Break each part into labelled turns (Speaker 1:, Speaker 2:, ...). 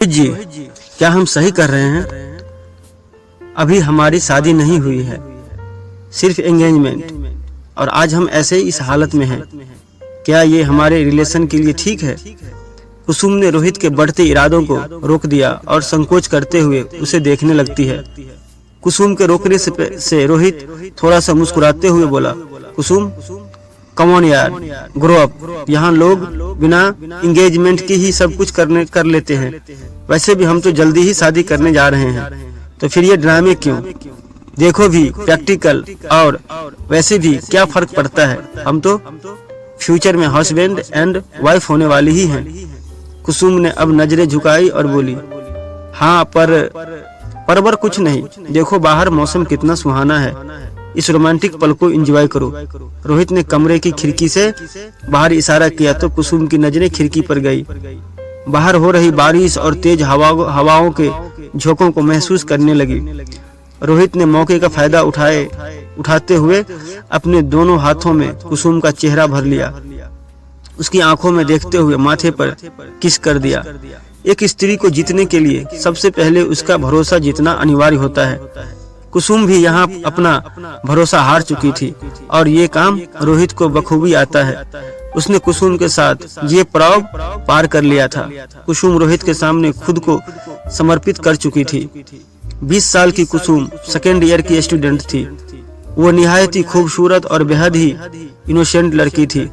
Speaker 1: जी, क्या हम सही कर रहे हैं? अभी हमारी शादी नहीं हुई है, सिर्फ एंगेजमेंट, और आज हम ऐसे इस हालत में हैं। क्या ये हमारे रिलेशन के लिए ठीक है? कुसुम ने रोहित के बढ़ते इरादों को रोक दिया और संकोच करते हुए उसे देखने लगती है। कुसुम के रोकने से रोहित थोड़ा सा मुस्कुराते हुए बोला, कुसुम, कम ऑन यार, ग्रो अप। यहाँ लोग बिना एंगेजमेंट के ही सब कुछ कर लेते हैं। वैसे भी हम तो जल्दी ही शादी करने जा रहे हैं, तो फिर ये ड्रामे क्यों? देखो भी प्रैक्टिकल, और वैसे भी क्या फर्क पड़ता है, हम तो फ्यूचर में हस्बैंड एंड वाइफ होने वाली ही हैं। कुसुम ने अब नजरें झुकाई और बोली, हाँ पर कुछ नहीं, देखो बाहर मौसम कितना सुहाना है, इस रोमांटिक पल को एंजॉय करो। रोहित ने कमरे की खिड़की से बाहर इशारा किया तो कुसुम की नजरें खिड़की पर गई। बाहर हो रही बारिश और तेज हवाओं के झोंकों को महसूस करने लगी। रोहित ने मौके का फायदा उठाते हुए अपने दोनों हाथों में कुसुम का चेहरा भर लिया, उसकी आंखों में देखते हुए माथे पर किस कर दिया। एक स्त्री को जीतने के लिए सबसे पहले उसका भरोसा जीतना अनिवार्य होता है। कुसुम भी यहाँ अपना भरोसा हार चुकी थी और ये काम रोहित को बखूबी आता है। उसने कुसुम के साथ ये पड़ाव पार कर लिया था। कुसुम रोहित के सामने खुद को समर्पित कर चुकी थी। 20 साल की कुसुम सेकेंड ईयर की स्टूडेंट थी। वो निहायत ही खूबसूरत और बेहद ही इनोसेंट लड़की थी,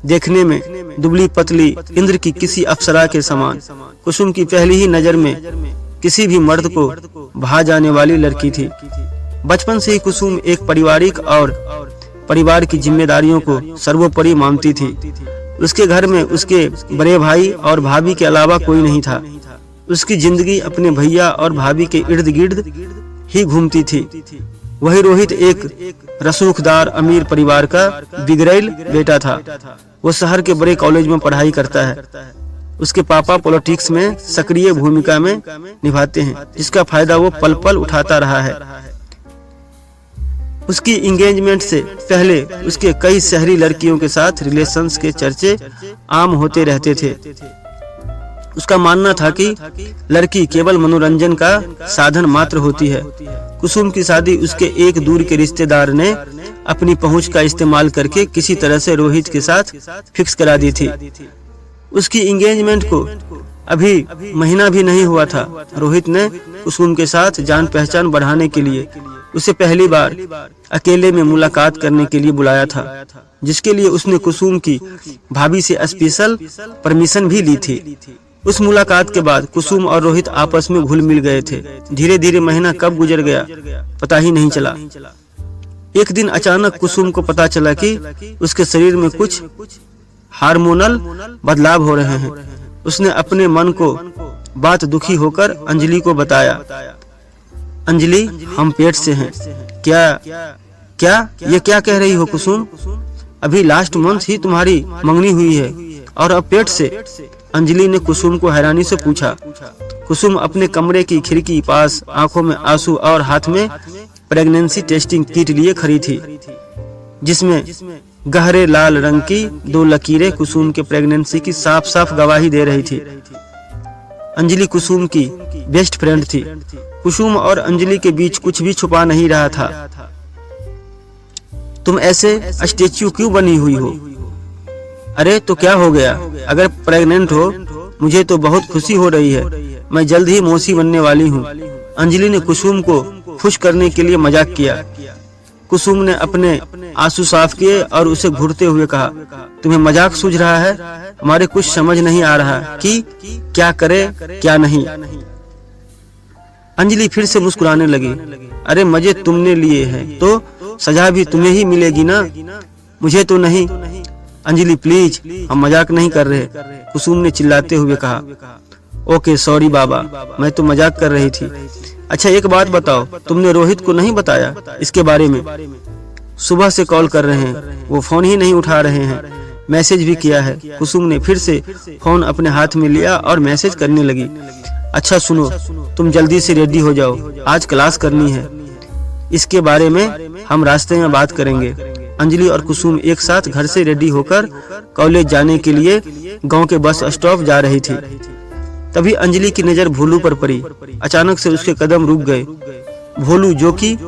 Speaker 1: देखने में दुबली पतली इंद्र की किसी अप्सरा के समान। कुसुम की पहली ही नजर में किसी भी मर्द को भा जाने वाली लड़की थी। बचपन से ही कुसुम एक पारिवारिक और परिवार की जिम्मेदारियों को सर्वोपरि मानती थी। उसके घर में उसके बड़े भाई और भाभी के अलावा कोई नहीं था। उसकी जिंदगी अपने भैया और भाभी के इर्द गिर्द ही घूमती थी। वही रोहित एक रसूखदार अमीर परिवार का बिगड़ैल बेटा था। वो शहर के बड़े कॉलेज में पढ़ाई करता है। उसके पापा पॉलिटिक्स में सक्रिय भूमिका में निभाते हैं, जिसका फायदा वो पल पल उठाता रहा है। उसकी एंगेजमेंट से पहले उसके कई शहरी लड़कियों के साथ रिलेशंस के चर्चे आम होते रहते थे। उसका मानना था कि लड़की केवल मनोरंजन का साधन मात्र होती है। कुसुम की शादी उसके एक दूर के रिश्तेदार ने अपनी पहुंच का इस्तेमाल करके किसी तरह से रोहित के साथ फिक्स करा दी थी। उसकी एंगेजमेंट को अभी महीना भी नहीं हुआ था। रोहित ने कुसुम के साथ जान पहचान बढ़ाने के लिए उसे पहली बार अकेले में मुलाकात करने के लिए बुलाया था, जिसके लिए उसने कुसुम की भाभी से स्पेशल परमिशन भी ली थी। उस मुलाकात के बाद कुसुम और रोहित आपस में घुल मिल गए थे। धीरे धीरे महीना कब गुजर गया पता ही नहीं चला। एक दिन अचानक कुसुम को पता चला कि उसके शरीर में कुछ हार्मोनल बदलाव हो रहे हैं। उसने अपने मन को बात दुखी होकर अंजलि को बताया। अंजलि, हम पेट से हैं। क्या ये क्या कह रही हो कुसुम? अभी लास्ट मंथ ही तुम्हारी मंगनी हुई है और अब पेट से? अंजलि ने कुसुम को हैरानी से पूछा। कुसुम अपने कमरे की खिड़की पास आंखों में आंसू और हाथ में प्रेगनेंसी टेस्टिंग किट लिए खड़ी थी, जिसमें गहरे लाल रंग की 2 लकीरें कुसुम के प्रेगनेंसी की साफ साफ गवाही दे रही थी। अंजलि कुसुम की बेस्ट फ्रेंड थी। कुसुम और अंजलि के बीच कुछ भी छुपा नहीं रहा था। तुम ऐसे स्टैच्यू क्यों बनी हुई हो? अरे तो क्या हो गया? अगर प्रेग्नेंट हो, मुझे तो बहुत खुशी हो रही है। मैं जल्द ही मौसी बनने वाली हूँ। अंजलि ने कुसुम को खुश करने के लिए मजाक किया। कुसुम ने अपने आंसू साफ किए और उसे घूरते हुए कहा, तुम्हें मजाक सूझ रहा है? हमारे कुछ समझ नहीं आ रहा कि क्या करे क्या नहीं। अंजलि फिर से मुस्कुराने लगी। अरे मजे तुमने लिए हैं तो सजा भी तुम्हें ही मिलेगी ना, मुझे तो नहीं। अंजलि प्लीज, हम मजाक नहीं कर रहे, कुसुम ने चिल्लाते हुए कहा। ओके सॉरी बाबा, मैं तो मजाक कर रही थी। अच्छा एक बात बताओ, तुमने रोहित को नहीं बताया इसके बारे में? सुबह से कॉल कर रहे हैं, वो फोन ही नहीं उठा रहे हैं। मैसेज भी किया है। कुसुम ने फिर से फोन अपने हाथ में लिया और मैसेज करने लगी। अच्छा सुनो, तुम जल्दी से रेडी हो जाओ, आज क्लास करनी है। इसके बारे में हम रास्ते में बात करेंगे। अंजलि और कुसुम एक साथ घर से रेडी होकर कॉलेज जाने के लिए गांव के बस स्टॉप जा रही थी। तभी अंजलि की नजर भोलू पर पड़ी। अचानक से उसके कदम रुक गए। भोलू, जो कि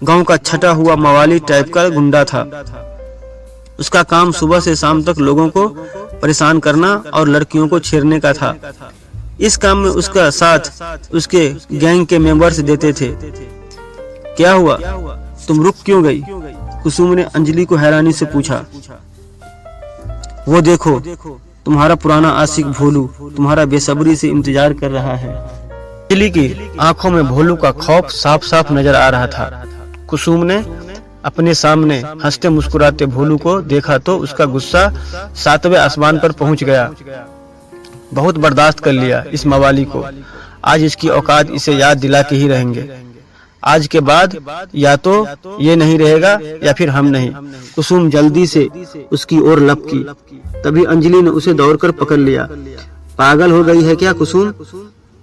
Speaker 1: गांव का छटा हुआ मवाली टाइप का गुंडा था, उसका काम सुबह से शाम तक लोगों को परेशान करना और लड़कियों को छेड़ने का था। इस काम में उसका साथ उसके गैंग के मेंबर्स देते थे। क्या हुआ, तुम रुक क्यों गई? कुसुम ने अंजलि को हैरानी से पूछा। वो देखो, तुम्हारा पुराना आशिक भोलू तुम्हारा बेसब्री से इंतजार कर रहा है। अंजलि की आंखों में भोलू का खौफ साफ साफ नजर आ रहा था। कुसुम ने अपने सामने हंसते मुस्कुराते भोलू को देखा तो उसका गुस्सा 7वें आसमान पर पहुंच गया। बहुत बर्दाश्त कर लिया इस मवाली को, आज इसकी औकात इसे याद दिला के ही रहेंगे। आज के बाद या तो ये नहीं रहेगा या फिर हम नहीं। कुसुम जल्दी से उसकी ओर लपकी। तभी अंजलि ने उसे दौड़कर पकड़ लिया। पागल हो गई है क्या कुसुम?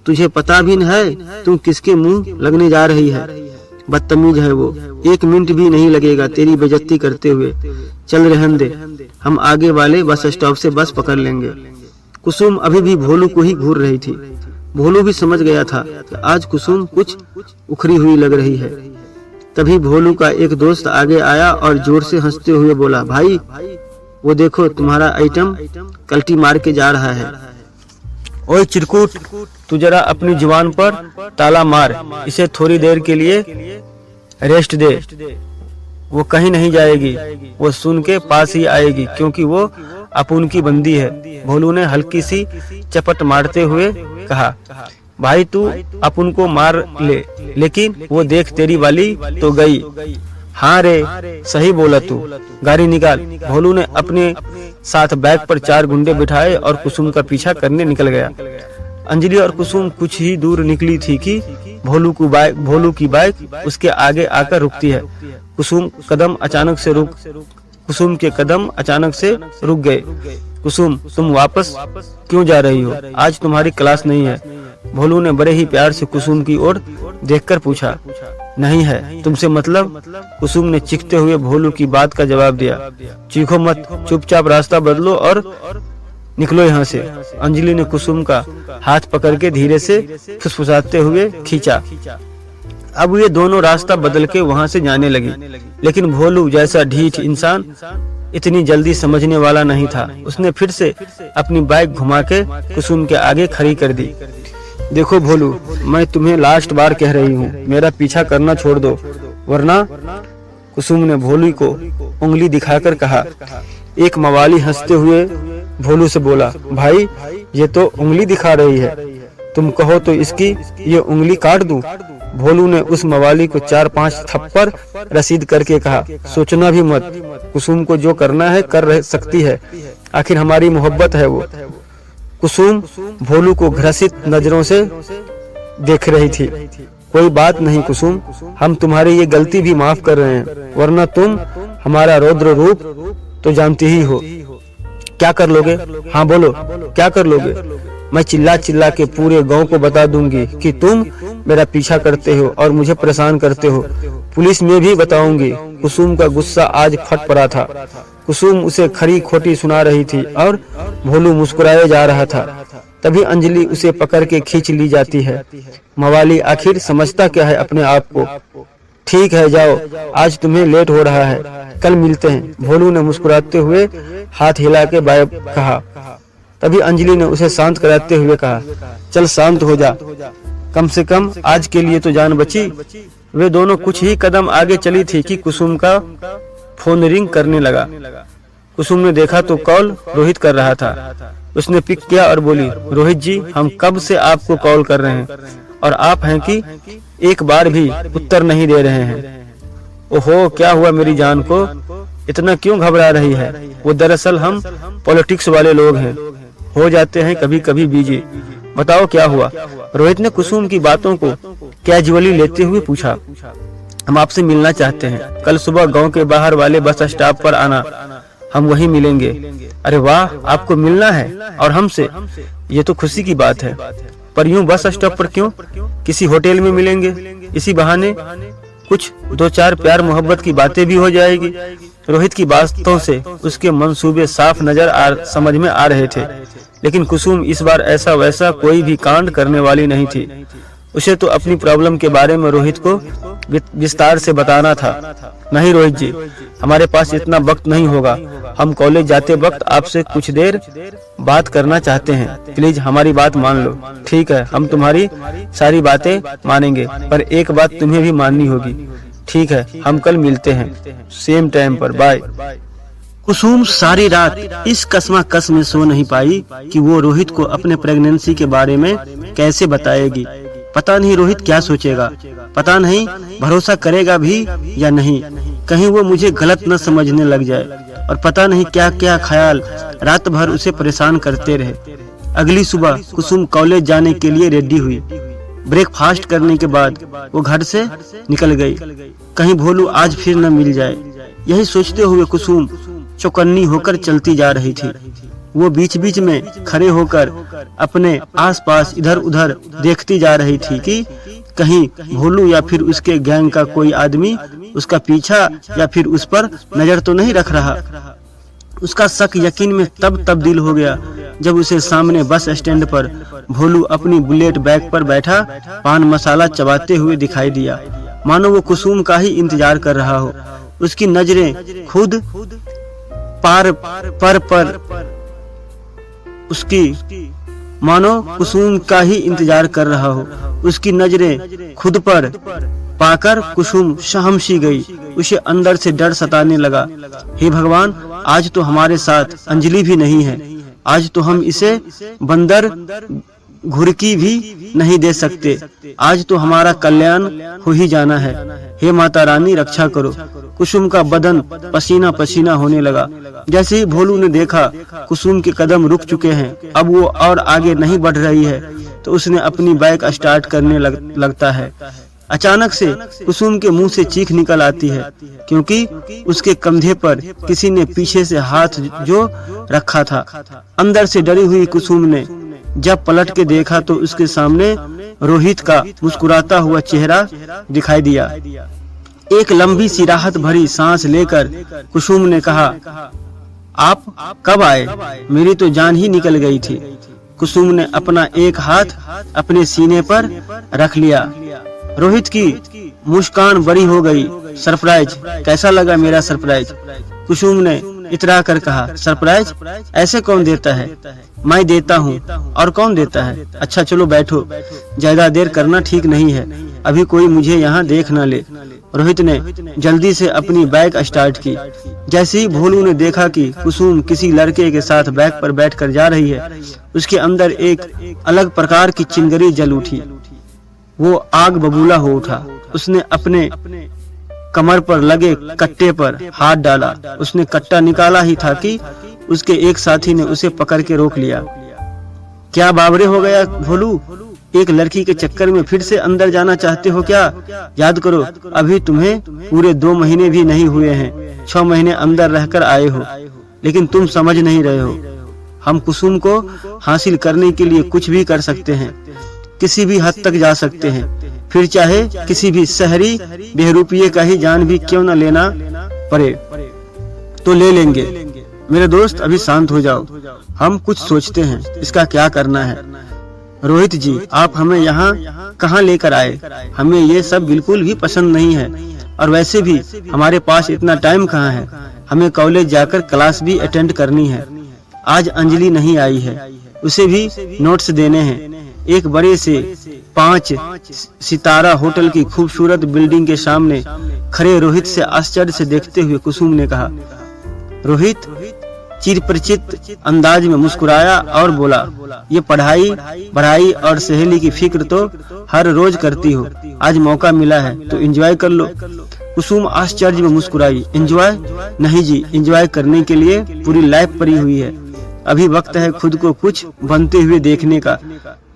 Speaker 1: तुझे पता भी है तुम किसके मुंह लगने जा रही है? बदतमीज है वो, 1 मिनट भी नहीं लगेगा तेरी बेइज्जती करते हुए। चल रहने दे, हम आगे वाले बस स्टॉप से बस पकड़ लेंगे। कुसुम अभी भी भोलू को ही घूर रही थी। भोलू भी समझ गया था कि आज कुसुम कुछ उखड़ी हुई लग रही है। तभी भोलू का एक दोस्त आगे आया और जोर से हंसते हुए बोला, भाई वो देखो तुम्हारा आइटम कल्टी मार के जा रहा है। ओए चिरकुट, तू जरा अपनी जुबान पर ताला मार, इसे थोड़ी देर के लिए रेस्ट दे। वो कहीं नहीं जाएगी, वो सुन के पास ही आएगी क्योंकि वो अपुन की बंदी है। भोलू ने हल्की सी चपट मारते हुए कहा, भाई तू अपुन को मार ले, लेकिन वो देख तेरी वाली तो गई। हाँ रे, सही बोला तू, गाड़ी निकाल। भोलू ने अपने साथ बैग पर 4 गुंडे बिठाए और कुसुम का पीछा करने निकल गया। अंजलि और कुसुम कुछ ही दूर निकली थी कि भोलू की बाइक उसके आगे आकर रुकती है। कुसुम के कदम अचानक से रुक गए। कुसुम, तुम वापस क्यों जा रही हो? आज तुम्हारी क्लास नहीं है। भोलू ने बड़े ही प्यार से कुसुम की ओर देखकर पूछा। नहीं है तुमसे मतलब? कुसुम ने चीखते हुए भोलू की बात का जवाब दिया। चीखो मत, चुपचाप रास्ता बदलो और निकलो यहाँ से। अंजलि ने कुसुम का हाथ पकड़ के धीरे से फुसफुसाते हुए खींचा। अब ये दोनों रास्ता बदल के वहाँ से जाने लगी, लेकिन भोलू जैसा ढीठ इंसान इतनी जल्दी समझने वाला नहीं था। उसने फिर से अपनी बाइक घुमा के कुसुम के आगे खड़ी कर दी। देखो भोलू, मैं तुम्हें लास्ट बार कह रही हूँ, मेरा पीछा करना छोड़ दो वरना। कुसुम ने भोलू को उंगली दिखाकर कहा। एक मवाली हंसते हुए भोलू से बोला, भाई ये तो उंगली दिखा रही है, तुम कहो तो इसकी ये उंगली काट दूं। भोलू ने उस मवाली को 4-5 थप्पड़ रसीद करके कहा, सोचना भी मत, कुसुम को जो करना है कर सकती है, आखिर हमारी मोहब्बत है वो। कुसुम भोलू को घृणित नजरों से देख रही थी। कोई बात नहीं कुसुम, हम तुम्हारी ये गलती भी माफ कर रहे हैं, वरना तुम हमारा रौद्र रूप तो जानती ही हो। क्या कर लोगे? हाँ बोलो, क्या कर लोगे? मैं चिल्ला चिल्ला के पूरे गांव को बता दूंगी कि तुम मेरा पीछा करते हो और मुझे परेशान करते हो। पुलिस में भी बताऊंगी। कुसुम का गुस्सा आज फट पड़ा था। कुसुम उसे खरी खोटी सुना रही थी और भोलू मुस्कुराए जा रहा था। तभी अंजलि उसे पकड़ के खींच ली जाती है। मवाली आखिर समझता क्या है अपने आप को। ठीक है जाओ, आज तुम्हें लेट हो रहा है, कल मिलते हैं। भोलू ने मुस्कुराते हुए हाथ हिला के बाय कहा। तभी अंजलि ने उसे शांत कराते हुए कहा, चल शांत हो जा, कम से कम आज के लिए तो जान बची। वे दोनों कुछ ही कदम आगे चली थी कि कुसुम का फोन रिंग करने लगा। कुसुम ने देखा तो कॉल रोहित कर रहा था। उसने पिक किया और बोली, रोहित जी, हम कब से आपको कॉल कर रहे हैं और आप हैं कि एक बार भी उत्तर नहीं दे रहे हैं। ओहो, क्या हुआ मेरी जान को, इतना क्यों घबरा रही है? वो दरअसल हम पॉलिटिक्स वाले लोग हैं, हो जाते हैं कभी कभी बिजी। बताओ क्या हुआ? रोहित ने कुसुम की बातों को कैजुअली लेते हुए पूछा। हम आपसे मिलना चाहते हैं, कल सुबह गांव के बाहर वाले बस स्टॉप पर आना, हम वहीं मिलेंगे। अरे वाह, आपको मिलना है और हमसे? ये तो खुशी की बात है, पर यूं बस स्टॉप पर क्यों? किसी होटल में मिलेंगे, इसी बहाने कुछ 2-4 प्यार मोहब्बत की बातें भी हो जाएगी। रोहित की बातों से उसके मंसूबे साफ समझ में आ रहे थे। लेकिन कुसुम इस बार ऐसा वैसा कोई भी कांड करने वाली नहीं थी। उसे तो अपनी प्रॉब्लम के बारे में रोहित को विस्तार से बताना था। नहीं रोहित जी, हमारे पास इतना वक्त नहीं होगा। हम कॉलेज जाते वक्त आपसे कुछ देर बात करना चाहते हैं। प्लीज हमारी बात मान लो। ठीक है, हम तुम्हारी सारी बातें मानेंगे, पर एक बात तुम्हें भी माननी होगी। ठीक है, हम कल मिलते हैं, सेम टाइम पर, बाय। कुसुम सारी रात इस कस्माकस में सो नहीं पाई कि वो रोहित को अपने प्रेगनेंसी के बारे में कैसे बताएगी। पता नहीं रोहित क्या सोचेगा, पता नहीं भरोसा करेगा भी या नहीं, कहीं वो मुझे गलत न समझने लग जाए, और पता नहीं क्या क्या ख्याल रात भर उसे परेशान करते रहे। अगली सुबह कुसुम कॉलेज जाने के लिए रेडी हुई। ब्रेकफास्ट करने के बाद वो घर से निकल गई, कहीं भोलू आज फिर न मिल जाए। यही सोचते हुए कुसुम चौकन्नी होकर चलती जा रही थी। वो बीच बीच में खड़े होकर अपने आसपास इधर उधर देखती जा रही थी कि कहीं भोलू या फिर उसके गैंग का कोई आदमी उसका पीछा या फिर उस पर नजर तो नहीं रख रहा। उसका शक यकीन में तब तब्दील हो गया जब उसे सामने बस स्टैंड पर भोलू अपनी बुलेट बैग पर बैठा पान मसाला चबाते हुए दिखाई दिया, मानो वो कुसुम का ही इंतजार कर रहा हो। उसकी नजरें खुद पर उसकी मानो कुसुम का ही इंतजार कर रहा हो। उसकी नजरें खुद पर पाकर कुसुम सहम सी गई। उसे अंदर से डर सताने लगा। हे भगवान, आज तो हमारे साथ अंजलि भी नहीं है। आज तो हम इसे बंदर घुरकी भी नहीं दे सकते। आज तो हमारा कल्याण हो ही जाना है। हे माता रानी, रक्षा करो। कुसुम का बदन पसीना पसीना होने लगा। जैसे ही भोलू ने देखा कुसुम के कदम रुक चुके हैं, अब वो और आगे नहीं बढ़ रही है, तो उसने अपनी बाइक स्टार्ट करने लगता है। अचानक से कुसुम के मुंह से चीख निकल आती है, क्योंकि उसके कंधे पर किसी ने पीछे से हाथ जो रखा था। अंदर से डरी हुई कुसुम ने जब पलट के देखा तो उसके सामने रोहित का मुस्कुराता हुआ चेहरा दिखाई दिया। एक लंबी सी राहत भरी सांस लेकर कुसुम ने कहा, आप कब आए? मेरी तो जान ही निकल गई थी। कुसुम ने अपना एक हाथ अपने सीने पर रख लिया। रोहित की मुस्कान बड़ी हो गई। सरप्राइज, कैसा लगा मेरा सरप्राइज? कुसुम ने इतरा कर कहा, सरप्राइज? ऐसे कौन देता है? मैं देता हूँ। और कौन देता है? अच्छा चलो बैठो, ज्यादा देर करना ठीक नहीं है, अभी कोई मुझे यहाँ देख न ले। रोहित ने जल्दी से अपनी बाइक स्टार्ट की। जैसे ही भोलू ने देखा कि कुसुम किसी लड़के के साथ बाइक पर बैठकर जा रही है, उसके अंदर एक अलग प्रकार की चिंगारी जल उठी। वो आग बबूला हो उठा। उसने अपने कमर पर लगे कट्टे पर हाथ डाला। उसने कट्टा निकाला ही था कि उसके एक साथी ने उसे पकड़ के रोक लिया। क्या बावरे हो गया भोलू? एक लड़की के चक्कर में फिर से अंदर जाना चाहते हो क्या? याद करो, अभी तुम्हें पूरे 2 महीने भी नहीं हुए हैं। 6 महीने अंदर रहकर आए हो, लेकिन तुम समझ नहीं रहे हो। हम कुसुम को हासिल करने के लिए कुछ भी कर सकते हैं, किसी भी हद तक जा सकते हैं, फिर चाहे किसी भी शहरी बेहरूपिये का ही जान भी क्यों न लेना पड़े तो ले लेंगे। मेरे दोस्त, अभी शांत हो जाओ, हम कुछ सोचते हैं इसका क्या करना है। रोहित जी, आप हमें यहाँ कहाँ लेकर आए? हमें ये सब बिल्कुल भी पसंद नहीं है, और वैसे भी हमारे पास इतना टाइम कहाँ है। हमें कॉलेज जाकर क्लास भी अटेंड करनी है। आज अंजलि नहीं आई है, उसे भी नोट्स देने हैं। एक बड़े से 5 सितारा होटल की खूबसूरत बिल्डिंग के सामने खड़े रोहित से आश्चर्य से देखते हुए कुसुम ने कहा। रोहित चिरपरिचित अंदाज में मुस्कुराया और बोला, ये पढ़ाई और सहेली की फिक्र तो हर रोज करती हो, आज मौका मिला है तो एंजॉय कर लो। कुसुम आश्चर्य में मुस्कुराई। एंजॉय? नहीं जी, एंजॉय करने के लिए पूरी लाइफ पड़ी हुई है। अभी वक्त है खुद को कुछ बनते हुए देखने का।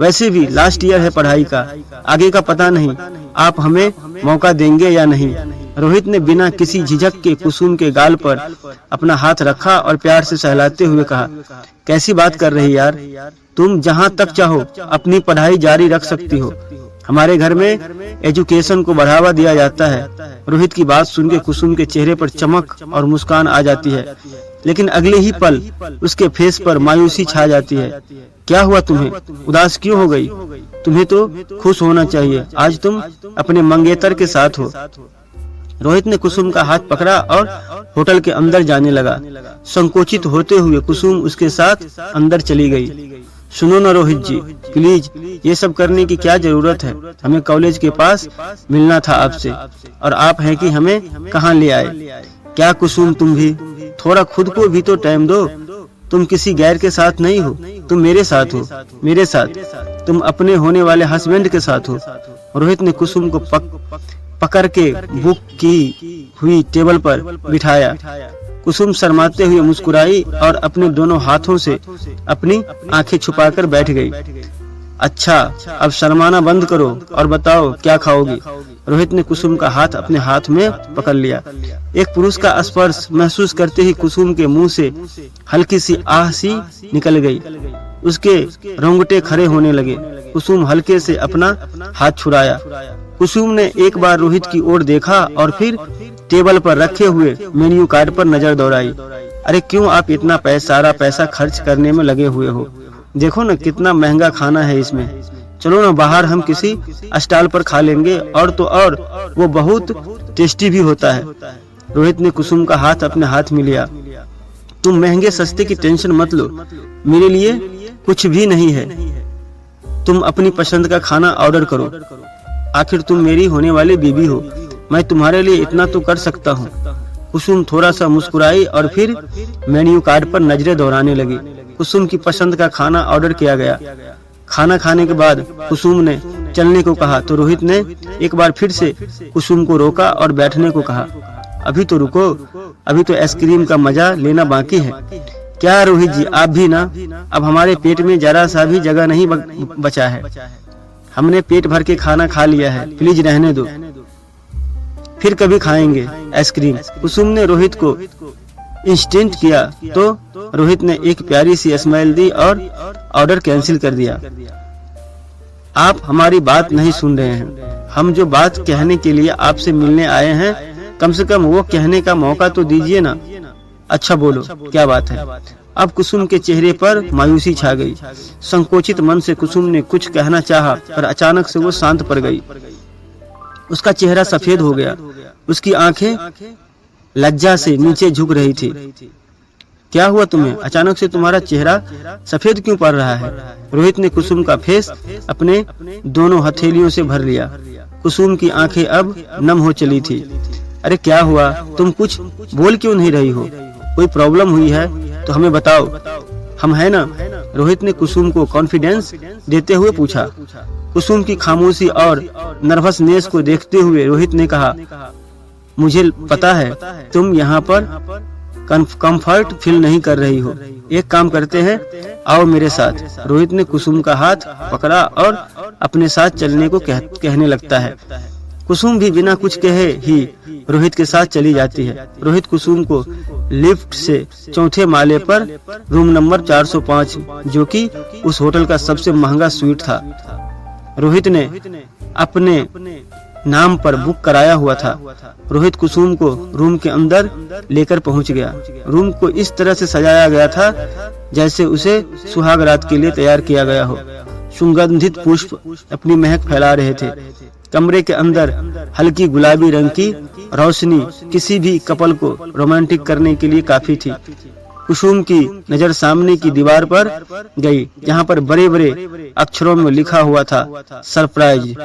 Speaker 1: वैसे भी लास्ट ईयर है पढ़ाई का, आगे का पता नहीं। आप हमें मौका देंगे या नहीं? रोहित ने बिना किसी झिझक के कुसुम के गाल पर अपना हाथ रखा और प्यार से सहलाते हुए कहा, कैसी बात कर रही यार? तुम जहाँ तक चाहो अपनी पढ़ाई जारी रख सकती हो। हमारे घर में एजुकेशन को बढ़ावा दिया जाता है। रोहित की बात सुन के कुसुम के चेहरे पर चमक और मुस्कान आ जाती है, लेकिन अगले ही पल उसके फेस पर मायूसी छा जाती है। क्या हुआ तुम्हें? उदास क्यों हो गई? तुम्हें तो खुश होना चाहिए, आज तुम अपने मंगेतर के साथ हो। रोहित ने कुसुम का हाथ पकड़ा और होटल के अंदर जाने लगा। संकोचित होते हुए कुसुम उसके साथ अंदर चली गई। सुनो ना रोहित जी, प्लीज, ये सब करने की क्या जरूरत है? हमें कॉलेज के पास मिलना था आपसे, और आप हैं कि हमें कहाँ ले आए। क्या कुसुम, तुम भी थोड़ा खुद को भी तो टाइम दो। तुम किसी गैर के साथ नहीं हो, तुम मेरे साथ हो, मेरे साथ, तुम अपने होने वाले हस्बैंड के साथ हो। रोहित ने कुसुम को पकड़ के बुक की हुई टेबल पर बिठाया। कुसुम शर्माते हुए मुस्कुराई और अपने दोनों हाथों से अपनी आंखें छुपाकर बैठ गई। अच्छा, अब शर्माना बंद करो और बताओ क्या खाओगी। रोहित ने कुसुम का हाथ अपने हाथ में पकड़ लिया। एक पुरुष का स्पर्श महसूस करते ही कुसुम के मुंह से हल्की सी आह सी निकल गई। उसके रोंगटे खड़े होने लगे। कुसुम हल्के से अपना हाथ छुड़ाया। कुसुम ने एक बार रोहित की ओर देखा और फिर टेबल पर रखे हुए मेन्यू कार्ड पर नजर दौड़ाई। अरे क्यों आप इतना सारा पैसा खर्च करने में लगे हुए हो? देखो ना कितना महंगा खाना है इसमें। चलो ना बाहर हम किसी स्टॉल पर खा लेंगे, और तो और वो बहुत टेस्टी भी होता है। रोहित ने कुसुम का हाथ अपने हाथ में लिया। तुम महंगे सस्ते की टेंशन मत लो, मेरे लिए कुछ भी नहीं है। तुम अपनी पसंद का खाना ऑर्डर करो, आखिर तुम मेरी होने वाली बीवी हो, मैं तुम्हारे लिए इतना तो कर सकता हूँ। कुसुम थोड़ा सा मुस्कुराई और फिर मेन्यू कार्ड पर नजरें दौड़ाने लगी। कुसुम की पसंद का खाना ऑर्डर किया गया। खाना खाने के बाद कुसुम ने चलने को कहा तो रोहित ने एक बार फिर से कुसुम को रोका और बैठने को कहा। अभी तो रुको, अभी तो आइसक्रीम का मजा लेना बाकी है। क्या रोहित जी, आप भी ना, अब हमारे पेट में जरा सा भी जगह नहीं बचा है। हमने पेट भर के खाना खा लिया है, प्लीज रहने दो, फिर कभी खाएंगे आइसक्रीम। कुसुम ने रोहित को इंस्टेंट किया तो रोहित ने एक प्यारी सी स्माइल दी और ऑर्डर कैंसिल कर दिया। आप हमारी बात नहीं सुन रहे हैं। हम जो बात कहने के लिए आपसे मिलने आए हैं, कम से कम वो कहने का मौका तो दीजिए ना। अच्छा बोलो, क्या बात है? अब कुसुम के चेहरे पर मायूसी छा गई। संकोचित मन से कुसुम ने कुछ कहना चाहा, पर अचानक से वो शांत पड़ गई। उसका चेहरा सफेद हो गया। उसकी आंखें लज्जा से नीचे झुक रही थी। क्या हुआ तुम्हें? अचानक से तुम्हारा चेहरा सफेद क्यों पड़ रहा है? रोहित ने कुसुम का फेस अपने दोनों हथेलियों से भर लिया। कुसुम की आंखें अब नम हो चली थी। अरे क्या हुआ? तुम कुछ बोल क्यों नहीं रही हो? कोई प्रॉब्लम हुई है तो हमें बताओ, हम है ना। रोहित ने कुसुम को कॉन्फिडेंस देते हुए पूछा। कुसुम की खामोशी और नर्वसनेस को देखते हुए रोहित ने कहा, मुझे पता है तुम यहाँ पर कंफर्ट फील नहीं कर रही हो। एक काम करते हैं, आओ मेरे साथ। रोहित ने कुसुम का हाथ पकड़ा और अपने साथ चलने को कहने लगता है। कुसुम भी बिना कुछ कहे ही रोहित के साथ चली जाती है। रोहित कुसुम को लिफ्ट से चौथे माले पर रूम नंबर 405, जो कि उस होटल का सबसे महंगा स्वीट था, रोहित ने अपने नाम पर बुक कराया हुआ था। रोहित कुसुम को रूम के अंदर लेकर पहुंच गया। रूम को इस तरह से सजाया गया था जैसे उसे सुहाग रात के लिए तैयार किया गया हो। सुगंधित पुष्प अपनी महक फैला रहे थे। कमरे के अंदर हल्की गुलाबी रंग की रोशनी किसी भी कपल को रोमांटिक करने के लिए काफी थी। कुसुम की नजर सामने की दीवार पर गई, जहां पर बड़े बड़े अक्षरों में लिखा हुआ था सरप्राइज।